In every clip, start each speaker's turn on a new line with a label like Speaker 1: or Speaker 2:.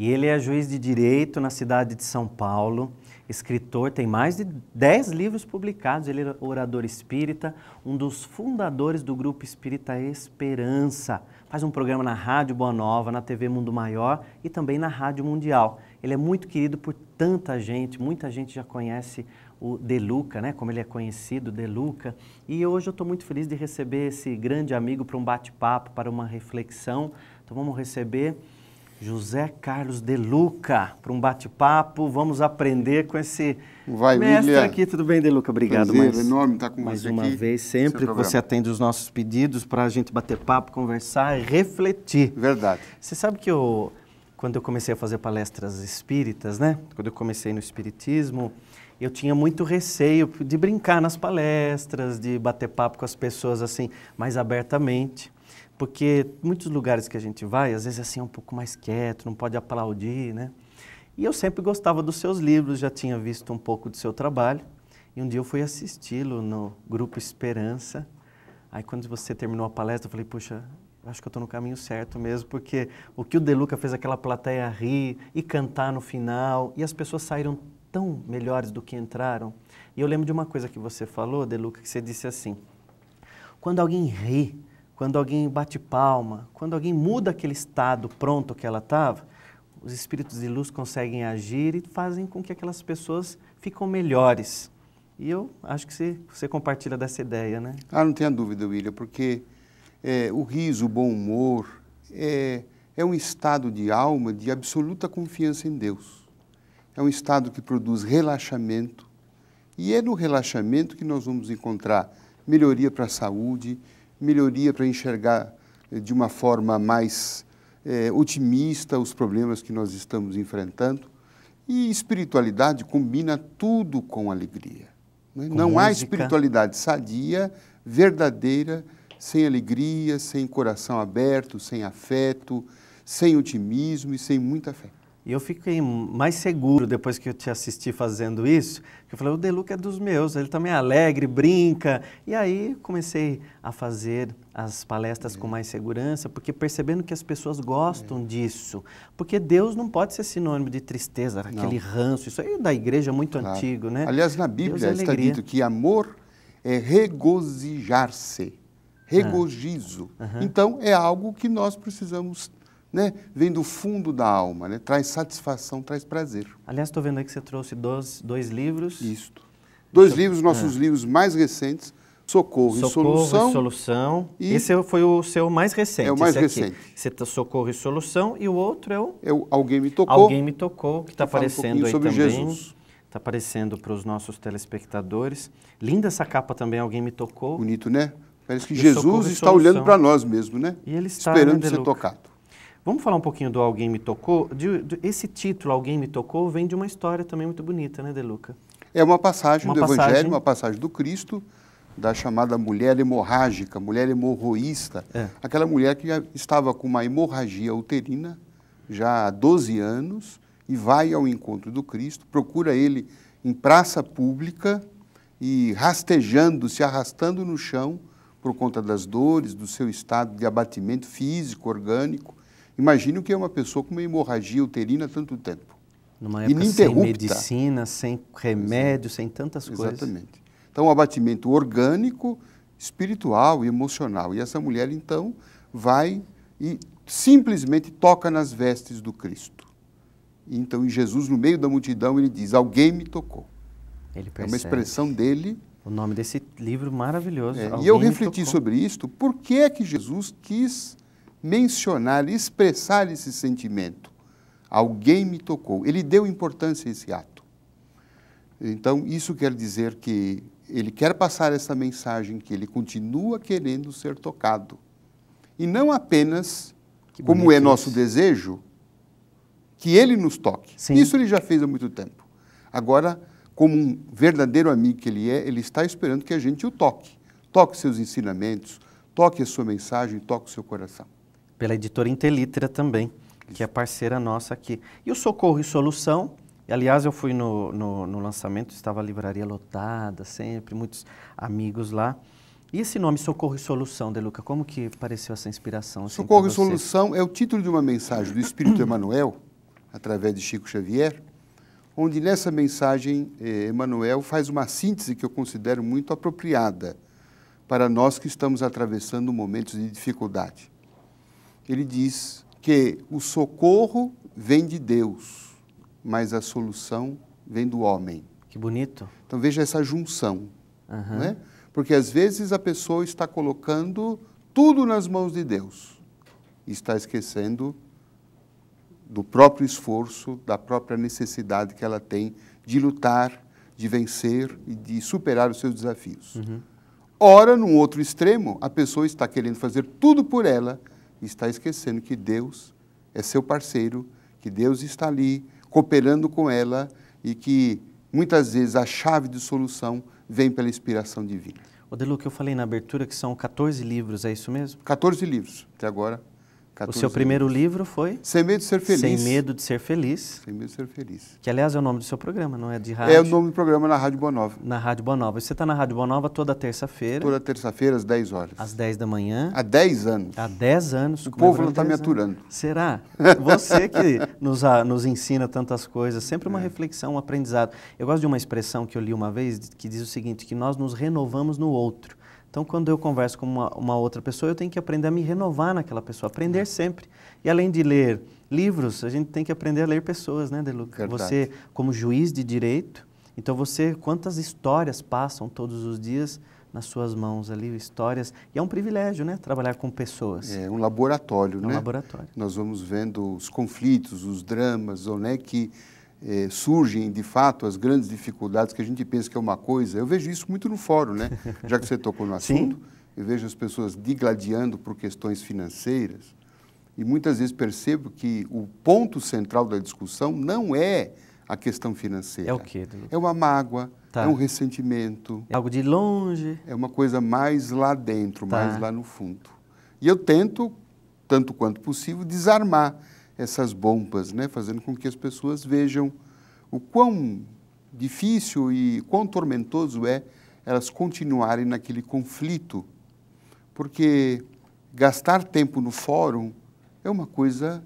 Speaker 1: E ele é juiz de direito na cidade de São Paulo, escritor, tem mais de 10 livros publicados, ele é orador espírita, um dos fundadores do Grupo Espírita Esperança. Faz um programa na Rádio Boa Nova, na TV Mundo Maior e também na Rádio Mundial. Ele é muito querido por tanta gente, muita gente já conhece o De Luca, né? Como ele é conhecido, De Luca. E hoje eu estou muito feliz de receber esse grande amigo para um bate-papo, para uma reflexão. Então vamos receber José Carlos De Luca para um bate-papo. Vamos aprender com esse mestre aqui. Tudo bem, De Luca? Obrigado.
Speaker 2: Prazer enorme estar com
Speaker 1: mais
Speaker 2: você
Speaker 1: uma
Speaker 2: aqui.
Speaker 1: vez, sempre que você atende os nossos pedidos para a gente bater papo, conversar e refletir.
Speaker 2: Verdade.
Speaker 1: Você sabe que quando eu comecei a fazer palestras espíritas, né? Quando eu comecei no espiritismo, eu tinha muito receio de brincar nas palestras, de bater papo com as pessoas assim, mais abertamente. Porque muitos lugares que a gente vai, às vezes assim é um pouco mais quieto, não pode aplaudir, né? E eu sempre gostava dos seus livros, já tinha visto um pouco do seu trabalho. E um dia eu fui assisti-lo no Grupo Esperança. Aí quando você terminou a palestra, eu falei, puxa, acho que eu estou no caminho certo mesmo, porque o que o De Luca fez aquela plateia rir e cantar no final, e as pessoas saíram tão melhores do que entraram. E eu lembro de uma coisa que você falou, De Luca, que você disse assim, quando alguém ri, quando alguém bate palma, quando alguém muda aquele estado pronto que ela estava, os espíritos de luz conseguem agir e fazem com que aquelas pessoas ficam melhores. E eu acho que você compartilha dessa ideia, né?
Speaker 2: Ah, não tenha dúvida, William, porque o riso, o bom humor, é um estado de alma de absoluta confiança em Deus. É um estado que produz relaxamento, e é no relaxamento que nós vamos encontrar melhoria para a saúde, melhoria para enxergar de uma forma mais otimista os problemas que nós estamos enfrentando. E espiritualidade combina tudo com alegria. Não há espiritualidade sadia, verdadeira, sem alegria, sem coração aberto, sem afeto, sem otimismo e sem muita fé.
Speaker 1: E eu fiquei mais seguro depois que eu te assisti fazendo isso, que eu falei, o De Luca é dos meus, ele também é alegre, brinca. E aí comecei a fazer as palestras com mais segurança, porque percebendo que as pessoas gostam disso. Porque Deus não pode ser sinônimo de tristeza, aquele ranço, isso aí é da igreja muito antigo, né?
Speaker 2: Aliás, na Bíblia está dito que amor é regozijar-se, regozijo. Então, é algo que nós precisamos, né? Vem do fundo da alma, né? Traz satisfação, traz prazer.
Speaker 1: Aliás, estou vendo aí que você trouxe dois livros.
Speaker 2: Isso. Dois livros, nossos livros mais recentes, Socorro e Solução.
Speaker 1: E esse foi o seu mais recente.
Speaker 2: É o mais recente.
Speaker 1: Você tá Socorro e Solução e o outro é o...
Speaker 2: É o Alguém Me Tocou.
Speaker 1: Alguém Me Tocou, que está aparecendo aí
Speaker 2: sobre
Speaker 1: também.
Speaker 2: Jesus.
Speaker 1: Está aparecendo para os nossos telespectadores. Linda essa capa também, Alguém Me Tocou.
Speaker 2: Bonito, né? Parece que Jesus está olhando para nós mesmo, né?
Speaker 1: E ele está,
Speaker 2: esperando ser tocado.
Speaker 1: Vamos falar um pouquinho do Alguém Me Tocou? Esse título, Alguém Me Tocou, vem de uma história também muito bonita, né, De Luca?
Speaker 2: É uma passagem do Evangelho, uma passagem do Cristo, da chamada mulher hemorrágica, mulher hemorroísta. Aquela mulher que já estava com uma hemorragia uterina já há 12 anos e vai ao encontro do Cristo, procura ele em praça pública e rastejando, se arrastando no chão por conta das dores, do seu estado de abatimento físico, orgânico. Imagine o que é uma pessoa com uma hemorragia uterina há tanto tempo.
Speaker 1: Numa época sem medicina, sem remédio, sem tantas coisas.
Speaker 2: Exatamente. Então, um abatimento orgânico, espiritual e emocional. E essa mulher, então, vai e simplesmente toca nas vestes do Cristo. E, então, Jesus, no meio da multidão, ele diz, alguém me tocou.
Speaker 1: Ele percebe.
Speaker 2: É uma expressão dele.
Speaker 1: O nome desse livro maravilhoso.
Speaker 2: E eu refleti sobre isto. Por que é que Jesus quis mencionar, expressar esse sentimento? Alguém me tocou. Ele deu importância a esse ato. Então, isso quer dizer que ele quer passar essa mensagem que ele continua querendo ser tocado. E não apenas, como é nosso desejo, que ele nos toque. Sim. Isso ele já fez há muito tempo. Agora, como um verdadeiro amigo que ele é, ele está esperando que a gente o toque. Toque seus ensinamentos, toque a sua mensagem, toque o seu coração.
Speaker 1: Pela editora Intelitera também, que é parceira nossa aqui. E o Socorro e Solução, aliás, eu fui no lançamento, estava a livraria lotada sempre, muitos amigos lá. E esse nome, Socorro e Solução, De Luca, como que apareceu essa inspiração? Assim,
Speaker 2: Socorro e Solução é o título de uma mensagem do Espírito Emmanuel, através de Chico Xavier, onde nessa mensagem Emmanuel faz uma síntese que eu considero muito apropriada para nós que estamos atravessando momentos de dificuldade. Ele diz que o socorro vem de Deus, mas a solução vem do homem.
Speaker 1: Que bonito.
Speaker 2: Então veja essa junção, né? Porque às vezes a pessoa está colocando tudo nas mãos de Deus e está esquecendo do próprio esforço, da própria necessidade que ela tem de lutar, de vencer e de superar os seus desafios. Ora, num outro extremo, a pessoa está querendo fazer tudo por ela e está esquecendo que Deus é seu parceiro, que Deus está ali cooperando com ela e que muitas vezes a chave de solução vem pela inspiração divina.
Speaker 1: O Deluca, eu falei na abertura que são 14 livros, é isso mesmo?
Speaker 2: 14 livros, até agora.
Speaker 1: O seu primeiro livro foi?
Speaker 2: Sem Medo de Ser Feliz.
Speaker 1: Sem Medo de Ser Feliz.
Speaker 2: Sem Medo de Ser Feliz.
Speaker 1: Que, aliás, é o nome do seu programa, não é de rádio?
Speaker 2: É o nome do programa na Rádio Boa Nova.
Speaker 1: Na Rádio Boa Nova. Você está na Rádio Boa Nova toda terça-feira?
Speaker 2: Toda terça-feira, às 10 horas.
Speaker 1: Às 10 da manhã.
Speaker 2: Há 10 anos.
Speaker 1: Há 10 anos.
Speaker 2: O povo não está me aturando.
Speaker 1: Será? Você que nos ensina tantas coisas, sempre uma reflexão, um aprendizado. Eu gosto de uma expressão que eu li uma vez, que diz o seguinte, que nós nos renovamos no outro. Então, quando eu converso com uma outra pessoa, eu tenho que aprender a me renovar naquela pessoa, aprender sempre. E além de ler livros, a gente tem que aprender a ler pessoas, né, Deluca? Você, como juiz de direito, então quantas histórias passam todos os dias nas suas mãos ali, histórias. E é um privilégio, né, trabalhar com pessoas.
Speaker 2: É um laboratório, né?
Speaker 1: Um laboratório.
Speaker 2: Nós vamos vendo os conflitos, os dramas, né, que surgem, de fato, as grandes dificuldades que a gente pensa que é uma coisa. Eu vejo isso muito no fórum, né? Já que você tocou no assunto, eu vejo as pessoas digladiando por questões financeiras e muitas vezes percebo que o ponto central da discussão não é a questão financeira.
Speaker 1: É o quê?
Speaker 2: É uma mágoa, é um ressentimento.
Speaker 1: É algo de longe.
Speaker 2: É uma coisa mais lá dentro, mais lá no fundo. E eu tento, tanto quanto possível, desarmar essas bombas, né? Fazendo com que as pessoas vejam o quão difícil e quão tormentoso é elas continuarem naquele conflito. Porque gastar tempo no fórum é uma coisa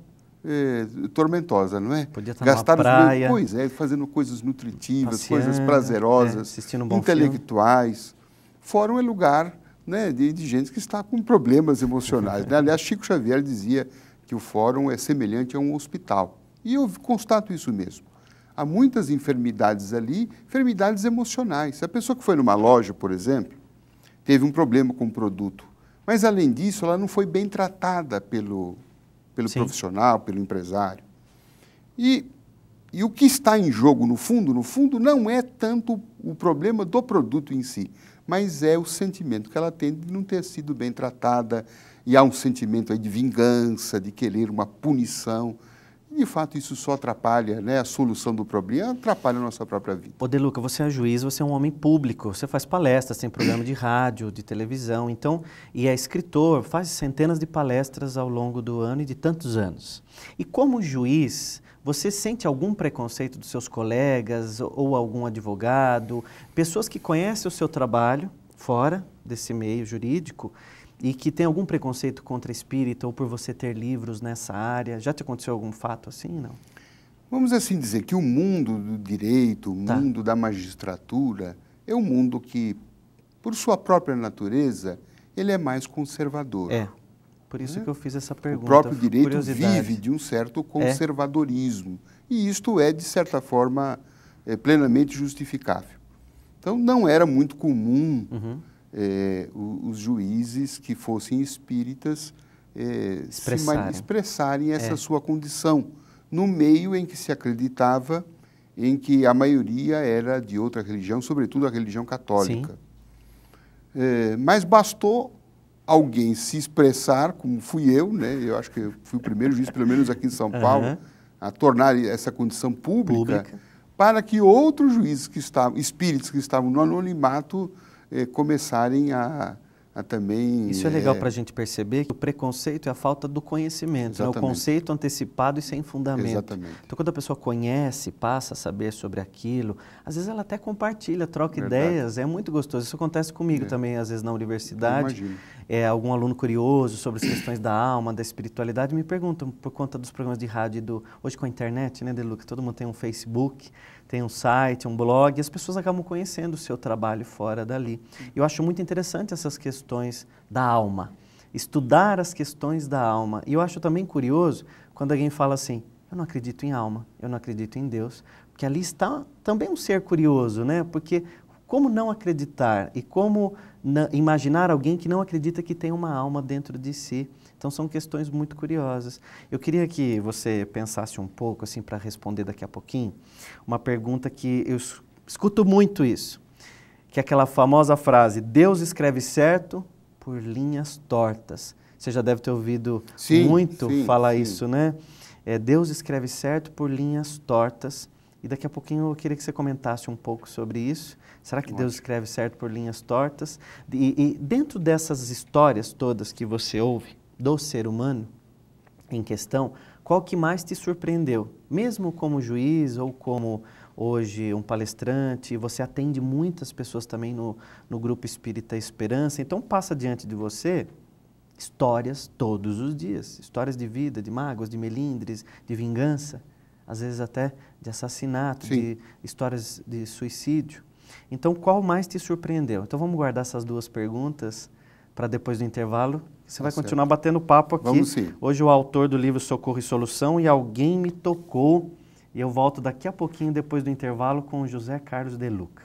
Speaker 2: tormentosa, não é?
Speaker 1: Podia estar na praia.
Speaker 2: Pois é, fazendo coisas nutritivas,
Speaker 1: passeando,
Speaker 2: coisas prazerosas,
Speaker 1: assistindo um bom
Speaker 2: intelectuais. Filme. Fórum é lugar, né, de gente que está com problemas emocionais, né? Aliás, Chico Xavier dizia que o fórum é semelhante a um hospital. E eu constato isso mesmo. Há muitas enfermidades ali, enfermidades emocionais. Se a pessoa que foi numa loja, por exemplo, teve um problema com o produto, mas além disso, ela não foi bem tratada pelo profissional, pelo empresário. E o que está em jogo, no fundo, não é tanto o problema do produto em si, mas é o sentimento que ela tem de não ter sido bem tratada, e há um sentimento aí de vingança, de querer uma punição. E, de fato, isso só atrapalha, né, a solução do problema, atrapalha a nossa própria vida.
Speaker 1: Ô, Deluca, você é juiz, você é um homem público, você faz palestras, tem programa de rádio, de televisão, então, e é escritor, faz centenas de palestras ao longo do ano e de tantos anos. E como juiz, você sente algum preconceito dos seus colegas ou algum advogado, pessoas que conhecem o seu trabalho fora desse meio jurídico, e que tem algum preconceito contra espírita ou por você ter livros nessa área? Já te aconteceu algum fato assim, não?
Speaker 2: Vamos assim dizer que o mundo do direito, o mundo da magistratura, é um mundo que, por sua própria natureza, ele é mais conservador.
Speaker 1: É, por isso que eu fiz essa pergunta.
Speaker 2: O próprio direito vive de um certo conservadorismo. E isto é, de certa forma, plenamente justificável. Então, não era muito comum os juízes que fossem espíritas expressarem essa sua condição, no meio em que se acreditava em que a maioria era de outra religião, sobretudo a religião católica. Mas bastou alguém se expressar, como fui eu, né? Eu acho que eu fui o primeiro juiz, pelo menos aqui em São Paulo, a tornar essa condição pública, para que outros juízes espíritos que estavam no anonimato, começarem a também...
Speaker 1: Isso é legal para a gente perceber que o preconceito é a falta do conhecimento, né? O conceito antecipado e sem fundamento.
Speaker 2: Exatamente.
Speaker 1: Então, quando a pessoa conhece, passa a saber sobre aquilo, às vezes ela até compartilha, troca ideias, é muito gostoso. Isso acontece comigo também, às vezes, na universidade. algum aluno curioso sobre as questões da alma, da espiritualidade, me perguntam por conta dos programas de rádio hoje com a internet, né, De Luca? Todo mundo tem um Facebook, tem um site, um blog, e as pessoas acabam conhecendo o seu trabalho fora dali. Eu acho muito interessante essas questões da alma, estudar as questões da alma. E eu acho também curioso quando alguém fala assim, eu não acredito em alma, eu não acredito em Deus, porque ali está também um ser curioso, né? Porque como não acreditar e como imaginar alguém que não acredita que tem uma alma dentro de si? Então são questões muito curiosas. Eu queria que você pensasse um pouco, assim, para responder daqui a pouquinho, uma pergunta que eu escuto muito isso, que é aquela famosa frase, Deus escreve certo por linhas tortas. Você já deve ter ouvido muito falar isso, né? Deus escreve certo por linhas tortas. E daqui a pouquinho eu queria que você comentasse um pouco sobre isso. Será que Deus escreve certo por linhas tortas? E dentro dessas histórias todas que você ouve do ser humano em questão, qual que mais te surpreendeu? Mesmo como juiz ou como hoje um palestrante, você atende muitas pessoas também no Grupo Espírita Esperança, então passa diante de você histórias todos os dias, histórias de vida, de mágoas, de melindres, de vingança, às vezes até de assassinato, de histórias de suicídio. Então, qual mais te surpreendeu? Então, vamos guardar essas duas perguntas para depois do intervalo. Você vai continuar batendo papo aqui.
Speaker 2: Vamos sim.
Speaker 1: Hoje o autor do livro Socorro e Solução e Alguém Me Tocou. E eu volto daqui a pouquinho, depois do intervalo, com o José Carlos De Luca.